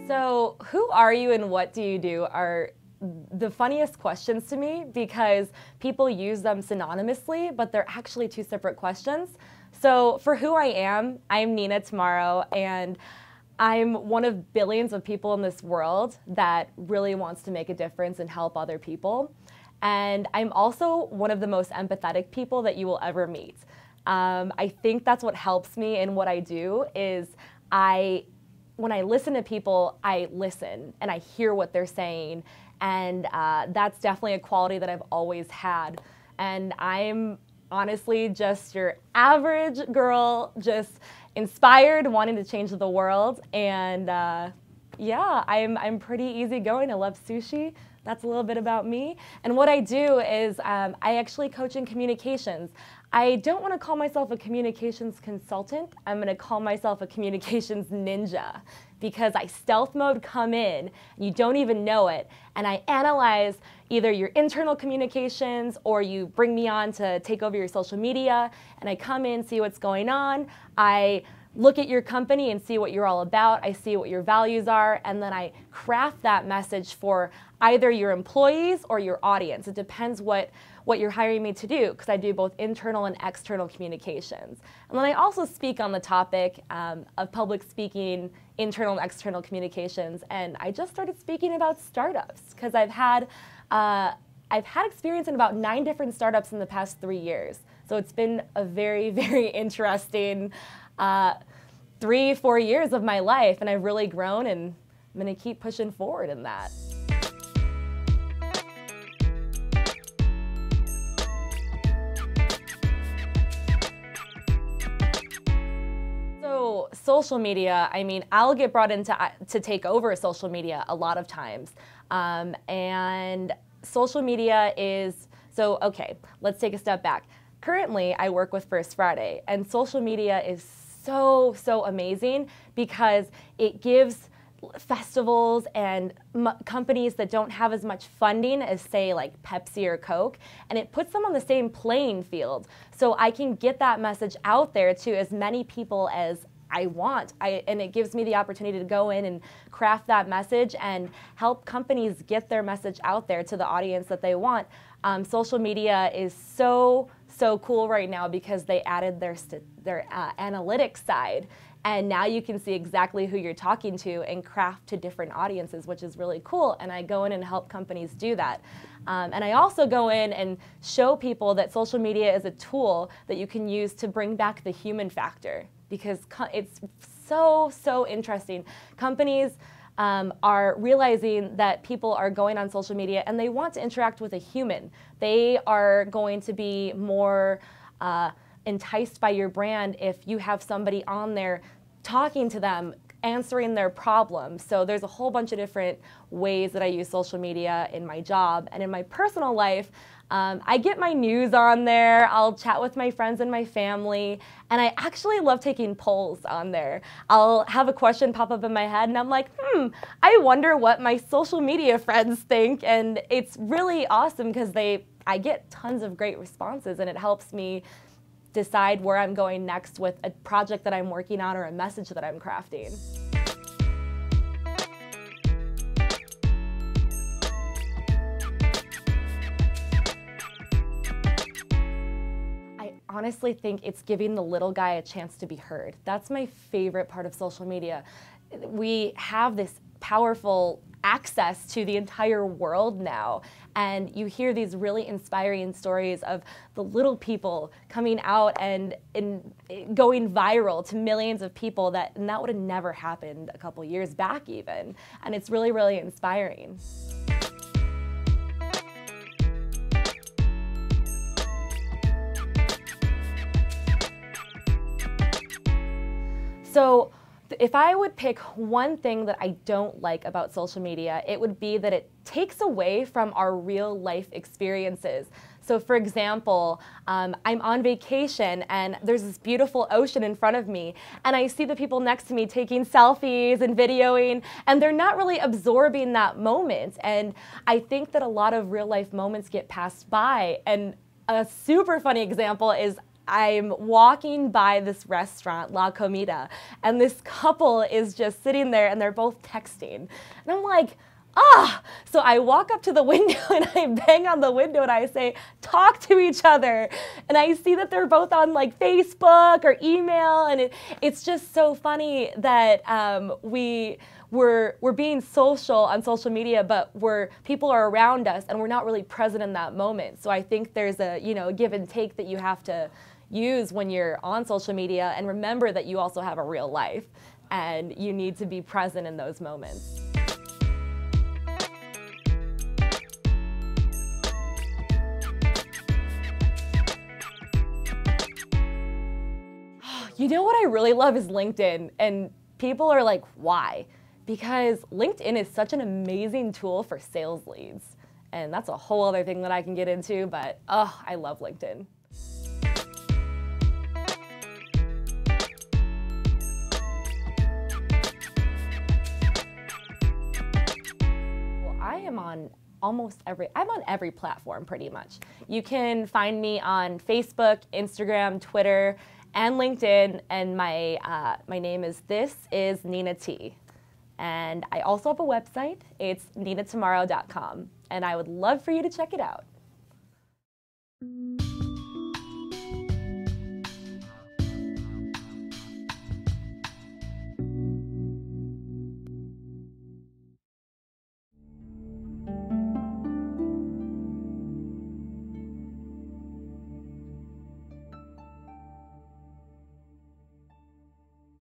So, who are you and what do you do are the funniest questions to me because people use them synonymously, but they're actually two separate questions. So, for who I am, I'm Nina Tomaro, and I'm one of billions of people in this world that really wants to make a difference and help other people. And I'm also one of the most empathetic people that you will ever meet. I think that's what helps me in what I do is when I listen to people, I listen and I hear what they're saying, and that's definitely a quality that I've always had. And I'm honestly just your average girl, just inspired, wanting to change the world, and yeah, I'm pretty easygoing. I love sushi. That's a little bit about me. And what I do is I actually coach in communications. I don't want to call myself a communications consultant. I'm going to call myself a communications ninja because I stealth mode come in, and you don't even know it, and I analyze either your internal communications or you bring me on to take over your social media, and I come in, see what's going on. I look at your company and see what you're all about. I see what your values are, and then I craft that message for either your employees or your audience. It depends what you're hiring me to do, because I do both internal and external communications. And then I also speak on the topic of public speaking, internal and external communications, and I just started speaking about startups, because I've had experience in about 9 different startups in the past 3 years. So it's been a very, very interesting 3-4 years of my life, and I've really grown, and I'm going to keep pushing forward in that. So social media, I mean, I'll get brought in to take over social media a lot of times, and social media is, so okay, let's take a step back. Currently, I work with First Friday, and social media is so amazing because it gives festivals and companies that don't have as much funding as, say, like Pepsi or Coke, and it puts them on the same playing field. So I can get that message out there to as many people as I want, and it gives me the opportunity to go in and craft that message and help companies get their message out there to the audience that they want. Social media is so cool right now because they added their analytics side, and now you can see exactly who you're talking to and craft to different audiences, which is really cool. And I go in and help companies do that. And I also go in and show people that social media is a tool that you can use to bring back the human factor, because it's so interesting. Companies are realizing that people are going on social media and they want to interact with a human. They are going to be more enticed by your brand if you have somebody on there talking to them, answering their problems. So there's a whole bunch of different ways that I use social media in my job. And in my personal life, I get my news on there, I'll chat with my friends and my family, and I actually love taking polls on there. I'll have a question pop up in my head, and I'm like, I wonder what my social media friends think, and it's really awesome because I get tons of great responses, and it helps me decide where I'm going next with a project that I'm working on or a message that I'm crafting. I honestly think it's giving the little guy a chance to be heard. That's my favorite part of social media. We have this powerful access to the entire world now, and you hear these really inspiring stories of the little people coming out and going viral to millions of people, and that would have never happened a couple years back even, and it's really inspiring. So if I would pick one thing that I don't like about social media, it would be that it takes away from our real life experiences. So for example, I'm on vacation and there's this beautiful ocean in front of me, and I see the people next to me taking selfies and videoing, and they're not really absorbing that moment. And I think that a lot of real life moments get passed by. And a super funny example is I'm walking by this restaurant, La Comida, and this couple is just sitting there and they're both texting. And I'm like, ah! So I walk up to the window and I bang on the window and I say, talk to each other. And I see that they're both on like Facebook or email, and it's just so funny that we're being social on social media, but people are around us and we're not really present in that moment. So I think there's a give and take that you have to use when you're on social media, and remember that you also have a real life and you need to be present in those moments. You know what I really love is LinkedIn, and people are like, why? Because LinkedIn is such an amazing tool for sales leads, and that's a whole other thing that I can get into, but I love LinkedIn. I'm on every platform pretty much. You can find me on Facebook, Instagram, Twitter, and LinkedIn, and my name is Nina T. And I also have a website. It's ninatomaro.com, and I would love for you to check it out.